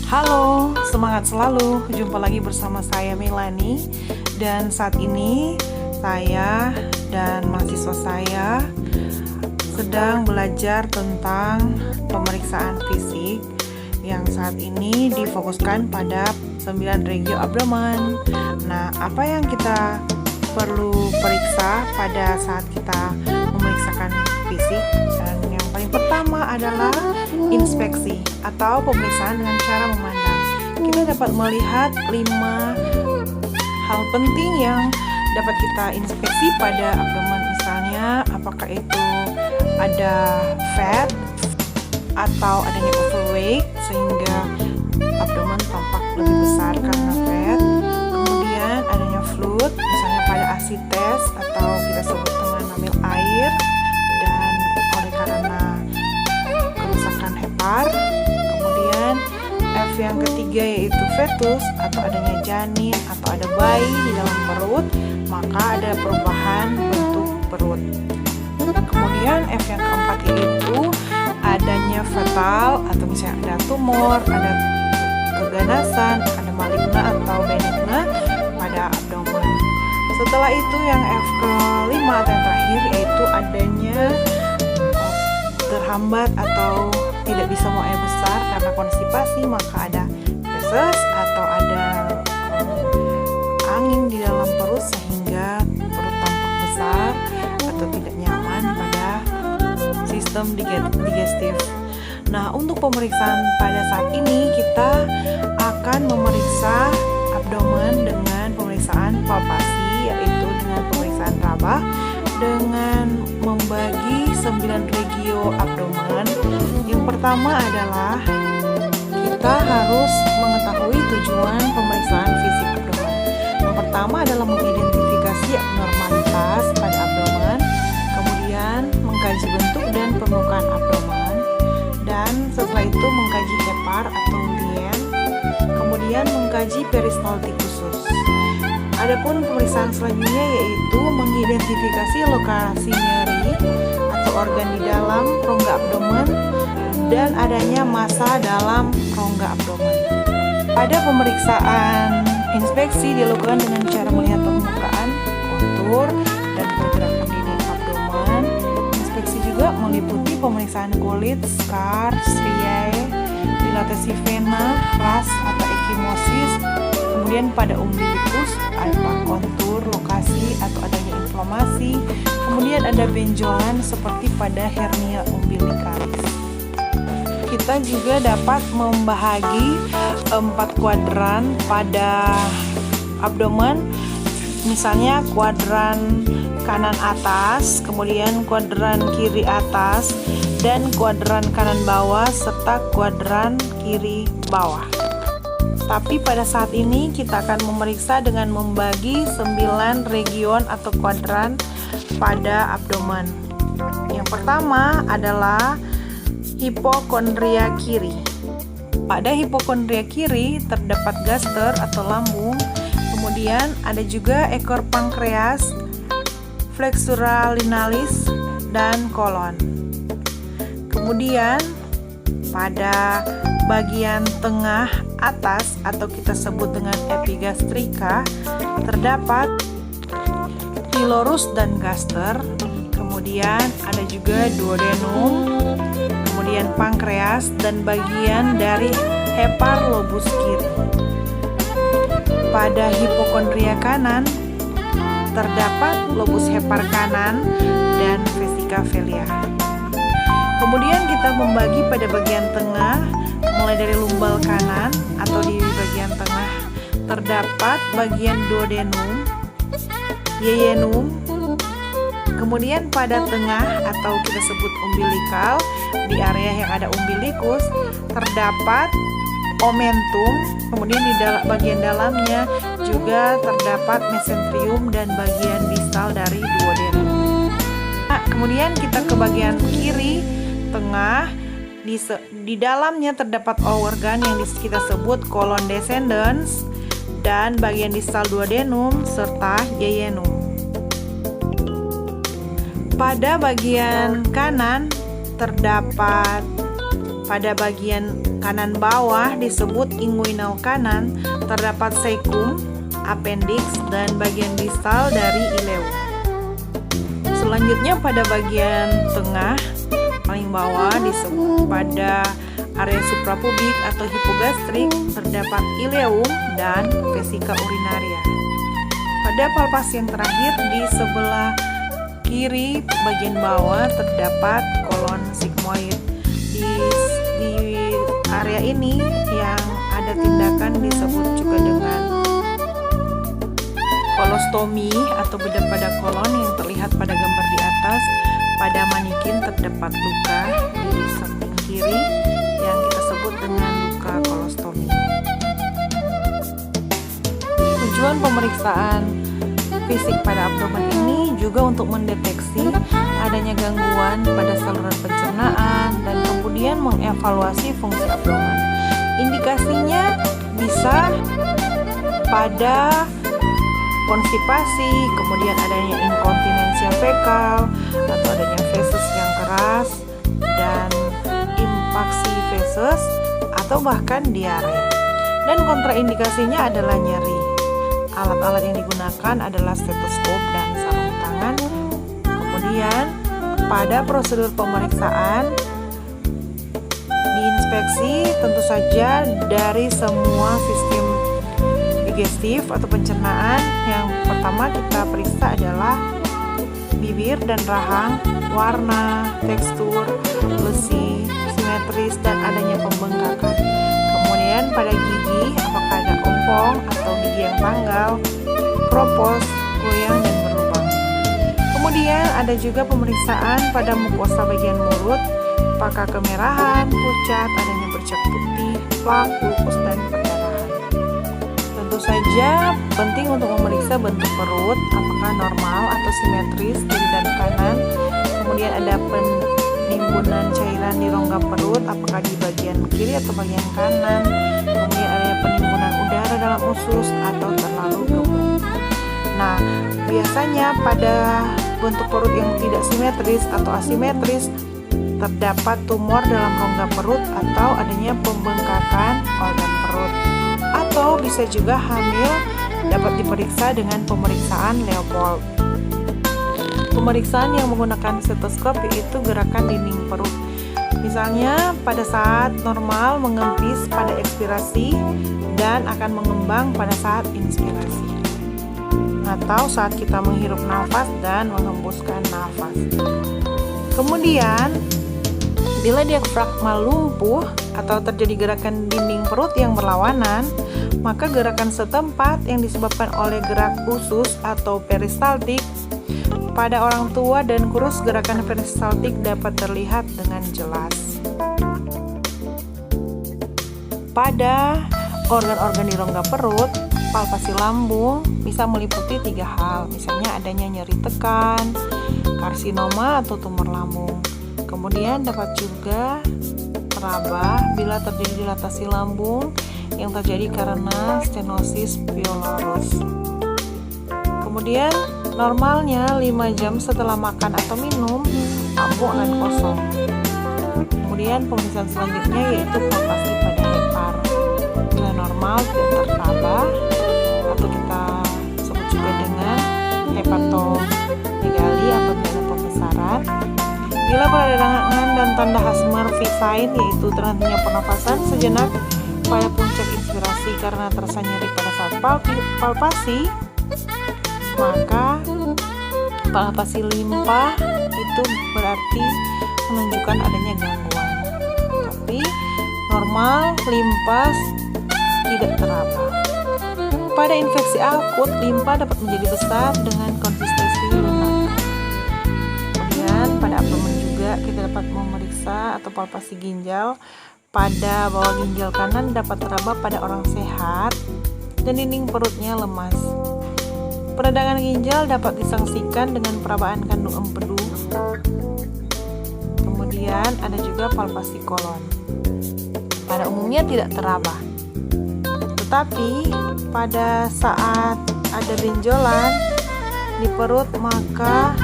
Halo, semangat selalu. Jumpa lagi bersama saya Melani. Dan saat ini saya dan mahasiswa saya sedang belajar tentang pemeriksaan fisik yang saat ini difokuskan pada 9 regio abdomen. Nah, apa yang kita perlu periksa pada saat kita memeriksakan fisik? Dan yang paling pertama adalah inspeksi atau pemeriksaan dengan cara memandang. Kita dapat melihat 5 hal penting yang dapat kita inspeksi pada abdomen. Misalnya, apakah itu ada fat atau adanya overweight sehingga abdomen tampak lebih besar karena fat. Kemudian adanya fluid, misalnya pada acid test atau kita sebut dengan amil air, dan oleh karena kerusakan hepar. Kemudian F yang ketiga yaitu fetus atau adanya janin atau ada bayi di dalam perut, maka ada perubahan bentuk perut. Kemudian F yang keempat yaitu adanya fatal atau misalnya ada tumor, ada keganasan, ada maligna atau benigna pada abdomen. Setelah itu yang F kelima atau yang terakhir yaitu adanya terhambat atau tidak bisa buang air besar karena konstipasi, maka ada feses atau ada angin di dalam perut sehingga perut tampak besar atau tidak nyaman pada sistem digestif. Nah, untuk pemeriksaan pada saat ini kita akan memeriksa abdomen dengan pemeriksaan palpasi, yaitu dengan pemeriksaan Rabbah dengan membagi 9 regio abdomen. Yang pertama adalah kita harus mengetahui tujuan pemeriksaan fisik abdomen. Yang pertama adalah mengidentifikasi abnormalitas pada abdomen, kemudian mengkaji bentuk dan permukaan abdomen, dan setelah itu mengkaji hepar atau lien, kemudian mengkaji peristaltik usus. Adapun pemeriksaan selanjutnya yaitu mengidentifikasi lokasi nyeri atau organ di dalam rongga abdomen dan adanya massa dalam rongga abdomen. Pada pemeriksaan inspeksi dilakukan dengan cara melihat permukaan, kontur, dan pergerakan dinding abdomen. Inspeksi juga meliputi pemeriksaan kulit, scar, striae, dilatasi vena, ras atau ekimosis. Kemudian pada umbilikus ada kontur, lokasi atau adanya inflamasi. Kemudian ada benjolan seperti pada hernia umbilikalis. Kita juga dapat membahagi 4 kuadran pada abdomen, misalnya kuadran kanan atas, kemudian kuadran kiri atas, dan kuadran kanan bawah, serta kuadran kiri bawah. Tapi pada saat ini kita akan memeriksa dengan membagi 9 region atau kuadran pada abdomen. Yang pertama adalah hipokondria kiri. Pada hipokondria kiri terdapat gaster atau lambung, kemudian ada juga ekor pankreas, flexura linalis, dan kolon. Kemudian pada bagian tengah atas atau kita sebut dengan epigastrika terdapat pylorus dan gaster. Kemudian ada juga duodenum, kemudian pankreas dan bagian dari hepar lobus kiri. Pada hipokondria kanan terdapat lobus hepar kanan dan vesica velia. Kemudian kita membagi pada bagian tengah, mulai dari lumbal kanan atau di bagian tengah terdapat bagian duodenum, yeyenum. Kemudian pada tengah atau kita sebut umbilikal, di area yang ada umbilikus terdapat omentum. Kemudian di bagian dalamnya juga terdapat mesenterium dan bagian distal dari duodenum. Nah, kemudian kita ke bagian kiri tengah, di dalamnya terdapat organ yang kita sebut colon descendens dan bagian distal duodenum serta yeyenum. Pada bagian kanan terdapat pada bagian kanan bawah disebut inguinal kanan, terdapat cecum, appendix, dan bagian distal dari ileum. Selanjutnya pada bagian tengah paling bawah disebut pada area suprapubik atau hipogastrik terdapat ileum dan vesika urinaria. Pada palpasi yang terakhir di sebelah kiri bagian bawah terdapat kolon sigmoid. Di area ini yang ada tindakan disebut juga dengan kolostomi atau bedah pada kolon yang terlihat pada gambar di atas. Pada manikin terdapat luka di samping kiri yang kita sebut dengan luka kolostomi. Tujuan pemeriksaan fisik pada abdomen ini juga untuk mendeteksi adanya gangguan pada saluran pencernaan dan kemudian mengevaluasi fungsi abdomen. Indikasinya bisa pada konstipasi, kemudian adanya inkontinensia fekal atau adanya feses yang keras dan impaksi feses atau bahkan diare. Dan kontraindikasinya adalah nyeri. Alat-alat yang digunakan adalah stetoskop dan sarung tangan. Kemudian pada prosedur pemeriksaan diinspeksi tentu saja dari semua sistem digestif atau pencernaan. Yang pertama kita periksa adalah bibir dan rahang, warna, tekstur, lesi, simetris, dan adanya pembengkakan. Kemudian pada gigi, apakah ada ompong atau gigi yang tanggal, kropos, goyang, dan berlubang. Kemudian ada juga pemeriksaan pada mukosa bagian mulut, apakah kemerahan, pucat, adanya bercak putih, plak, kukus, dan perdarahan. Tentu saja penting untuk memeriksa bentuk perut, apakah normal atau simetris kiri dan kanan. Kemudian ada penimbunan cairan di rongga perut, apakah di bagian kiri atau bagian kanan. Kemudian adanya penimbunan udara dalam usus atau terlalu gemuk. Nah, biasanya pada bentuk perut yang tidak simetris atau asimetris terdapat tumor dalam rongga perut atau adanya pembengkakan organ perut. Atau bisa juga hamil dapat diperiksa dengan pemeriksaan Leopold. Pemeriksaan yang menggunakan stetoskop yaitu gerakan dinding perut. Misalnya pada saat normal mengempis pada ekspirasi dan akan mengembang pada saat inspirasi. Atau saat kita menghirup nafas dan menghembuskan nafas. Kemudian bila diafragma lumpuh atau terjadi gerakan dinding perut yang berlawanan, maka gerakan setempat yang disebabkan oleh gerak usus atau peristaltik pada orang tua dan kurus, gerakan peristaltik dapat terlihat dengan jelas. Pada organ-organ di rongga perut, palpasi lambung bisa meliputi 3 hal, misalnya adanya nyeri tekan, karsinoma atau tumor lambung. Kemudian dapat juga teraba bila terjadi dilatasi lambung yang terjadi karena stenosis pylorus. Kemudian normalnya 5 jam setelah makan atau minum, lambung akan kosong. Kemudian pemeriksaan selanjutnya yaitu palpasi pada hepar. Bila normal tidak teraba atau kita sebut juga dengan hepatomegali atau tidak ada pembesaran. Bila peradangan dan tanda Hasmer-V sign yaitu terhentinya pernapasan sejenak pada puncak inspirasi karena terasa nyeri pada saat palpasi, maka palpasi limpa itu berarti menunjukkan adanya gangguan. Tapi normal limpa tidak teraba. Pada infeksi akut, limpa dapat menjadi besar dengan konsistensi lunak. Kemudian pada abdomen juga kita dapat memeriksa atau palpasi ginjal. Pada bawah ginjal kanan dapat teraba pada orang sehat dan dinding perutnya lemas. Peradangan ginjal dapat disangsikan dengan perabaan kandung empedu. Kemudian ada juga palpasi kolon. Pada umumnya tidak teraba. Tetapi pada saat ada benjolan di perut maka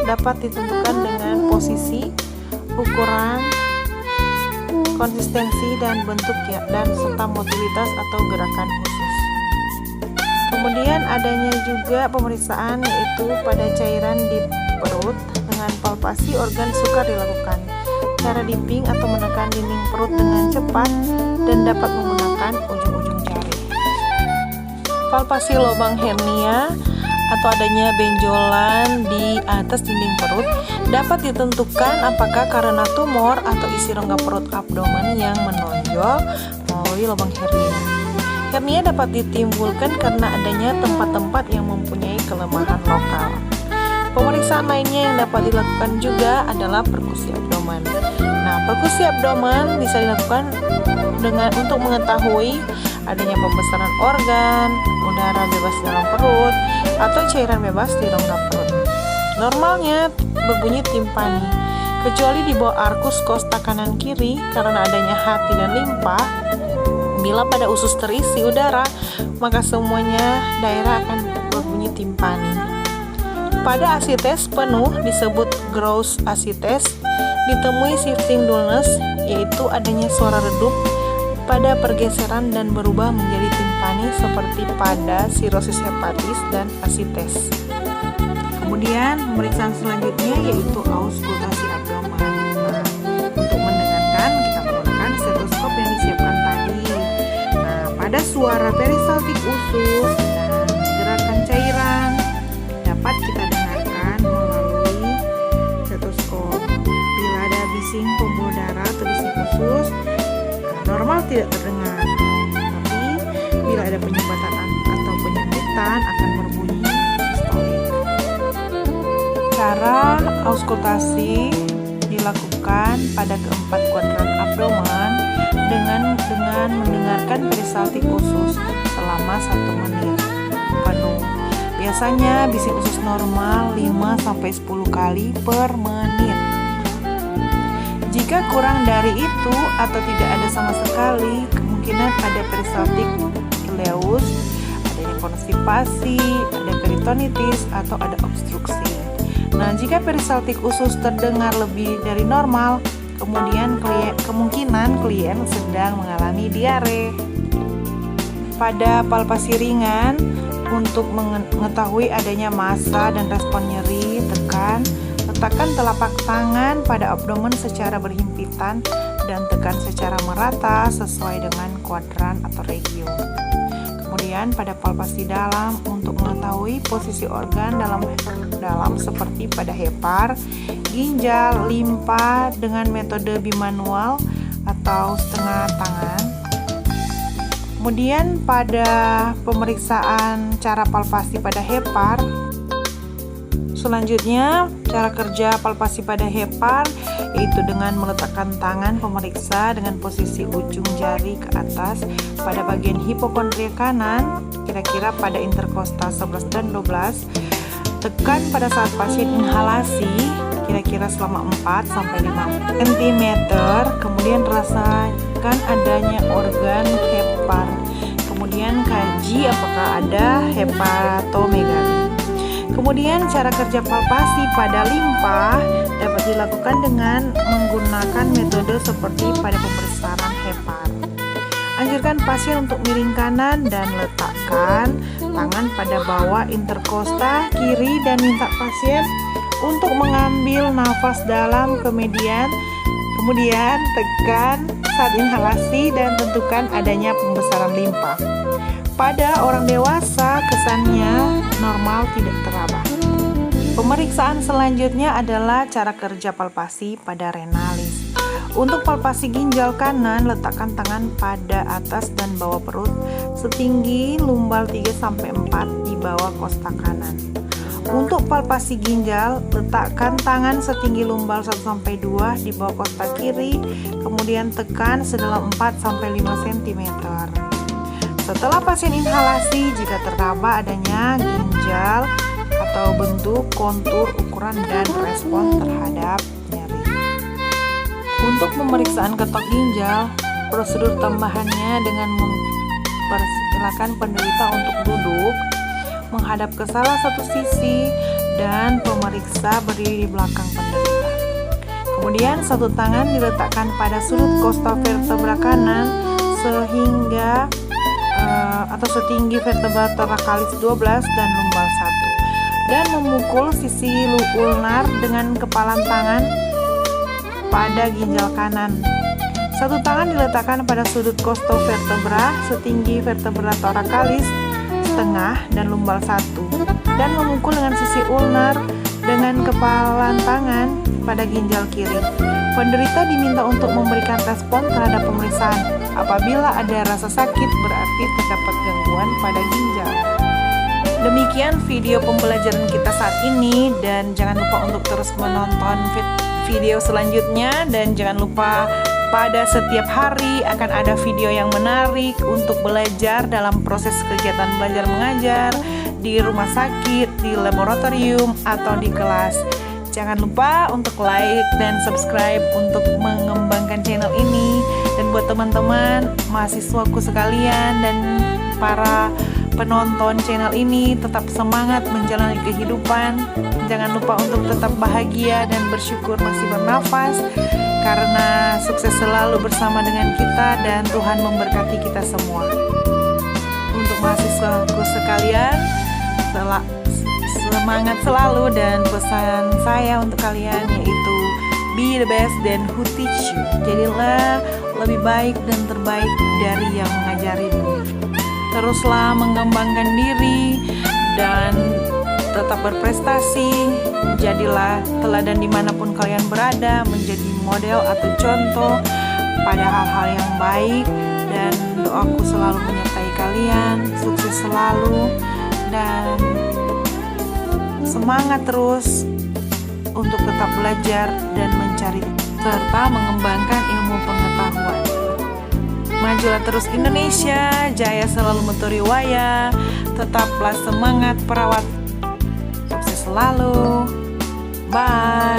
dapat ditentukan dengan posisi, ukuran, konsistensi dan bentuk ya, dan serta mobilitas atau gerakan usus. Kemudian adanya juga pemeriksaan yaitu pada cairan di perut dengan palpasi organ sukar dilakukan. Cara dipping atau menekan dinding perut dengan cepat dan dapat menggunakan ujung-ujung jari. Palpasi lubang hernia atau adanya benjolan di atas dinding perut dapat ditentukan apakah karena tumor atau isi rongga perut abdomen yang menonjol melalui lubang hernia. Hernia dapat ditimbulkan karena adanya tempat-tempat yang mempunyai kelemahan lokal. Pemeriksaan lainnya yang dapat dilakukan juga adalah perkusi abdomen. Nah, perkusi abdomen bisa dilakukan untuk mengetahui adanya pembesaran organ, udara bebas dalam perut, atau cairan bebas di rongga perut. Normalnya berbunyi timpani, kecuali di bawah arkus kosta kanan kiri karena adanya hati dan limpa. Bila pada usus terisi udara, maka semuanya daerah akan berbunyi timpani. Pada asites penuh disebut gross asites, ditemui shifting dullness, yaitu adanya suara redup pada pergeseran dan berubah menjadi timpani seperti pada sirosis hepatis dan asites. Kemudian pemeriksaan selanjutnya yaitu auskultasi abdomen. Nah, untuk mendengarkan kita menggunakan stetoskop yang disiapkan tadi. Nah, pada suara peristaltik usus dan gerakan cairan dapat kita dengarkan melalui stetoskop. Bila ada bising pembuluh darah atau bising usus, normal tidak terdengar. Tapi bila ada penyumbatan atau penyempitan akan berbunyi sistolik. Cara auskultasi dilakukan pada keempat kuadran abdomen dengan mendengarkan peristaltik usus selama 1 menit penuh. Biasanya bising usus normal 5-10 kali per menit. Jika kurang dari itu atau tidak ada sama sekali, kemungkinan ada peristaltik ileus, adanya konstipasi, ada peritonitis, atau ada obstruksi. Nah, jika peristaltik usus terdengar lebih dari normal, kemungkinan klien sedang mengalami diare. Pada palpasi ringan, untuk mengetahui adanya massa dan respon nyeri, letakkan telapak tangan pada abdomen secara berhimpitan dan tekan secara merata sesuai dengan kuadran atau regio. Kemudian pada palpasi dalam untuk mengetahui posisi organ dalam seperti pada hepar, ginjal, limpa dengan metode bimanual atau setengah tangan. Kemudian pada pemeriksaan cara palpasi pada hepar, selanjutnya cara kerja palpasi pada hepar yaitu dengan meletakkan tangan pemeriksa dengan posisi ujung jari ke atas pada bagian hipokondria kanan, kira-kira pada interkostal 11 dan 12. Tekan pada saat pasien inhalasi, kira-kira selama 4-5 cm. Kemudian rasakan adanya organ hepar. Kemudian kaji apakah ada hepatomegali. Kemudian cara kerja palpasi pada limpa dapat dilakukan dengan menggunakan metode seperti pada pemeriksaan hepar. Anjurkan pasien untuk miring kanan dan letakkan tangan pada bawah interkosta kiri dan minta pasien untuk mengambil nafas dalam kemudian tekan saat inhalasi dan tentukan adanya pembesaran limpa. Pada orang dewasa kesannya normal tidak teraba. Pemeriksaan selanjutnya adalah cara kerja palpasi pada renalis. Untuk palpasi ginjal kanan, letakkan tangan pada atas dan bawah perut setinggi lumbal 3-4 di bawah kosta kanan. Untuk palpasi ginjal, letakkan tangan setinggi lumbal 1-2 di bawah kosta kiri, kemudian tekan sedalam 4-5 cm. Setelah pasien inhalasi, jika teraba adanya ginjal atau bentuk, kontur, ukuran, dan respon terhadap nyeri. Untuk pemeriksaan ketok ginjal, prosedur tambahannya dengan mempersilahkan penderita untuk duduk, menghadap ke salah satu sisi, dan pemeriksa berdiri di belakang penderita. Kemudian satu tangan diletakkan pada sudut costovertebra kanan sehingga atau setinggi vertebra thoracalis 12 dan lumbal 1, dan memukul sisi ulnar dengan kepalan tangan pada ginjal kanan. Satu tangan diletakkan pada sudut costovertebra setinggi vertebra thoracalis setengah dan lumbal 1, dan memukul dengan sisi ulnar dengan kepalan tangan pada ginjal kiri. Penderita diminta untuk memberikan respon terhadap pemeriksaan. Apabila ada rasa sakit, berarti terdapat gangguan pada ginjal. Demikian video pembelajaran kita saat ini, dan jangan lupa untuk terus menonton video selanjutnya, dan jangan lupa pada setiap hari akan ada video yang menarik untuk belajar dalam proses kegiatan belajar mengajar di rumah sakit, di laboratorium, atau di kelas. Jangan lupa untuk like dan subscribe untuk mengembangkan channel ini. Dan buat teman-teman mahasiswaku sekalian dan para penonton channel ini, tetap semangat menjalani kehidupan. Jangan lupa untuk tetap bahagia dan bersyukur masih bernafas, karena sukses selalu bersama dengan kita dan Tuhan memberkati kita semua. Untuk mahasiswaku sekalian, semangat selalu, dan pesan saya untuk kalian yaitu be the best dan who teach you. Jadilah lebih baik dan terbaik dari yang mengajarimu. Teruslah mengembangkan diri dan tetap berprestasi. Jadilah teladan dimanapun kalian berada, menjadi model atau contoh pada hal-hal yang baik, dan doaku selalu menyertai kalian. Sukses selalu dan semangat terus untuk tetap belajar dan mencari serta mengembangkan ilmu pengetahuan. Majulah terus Indonesia, jaya selalu Metoriwaya. Tetaplah semangat perawat. Sukses selalu. Bye.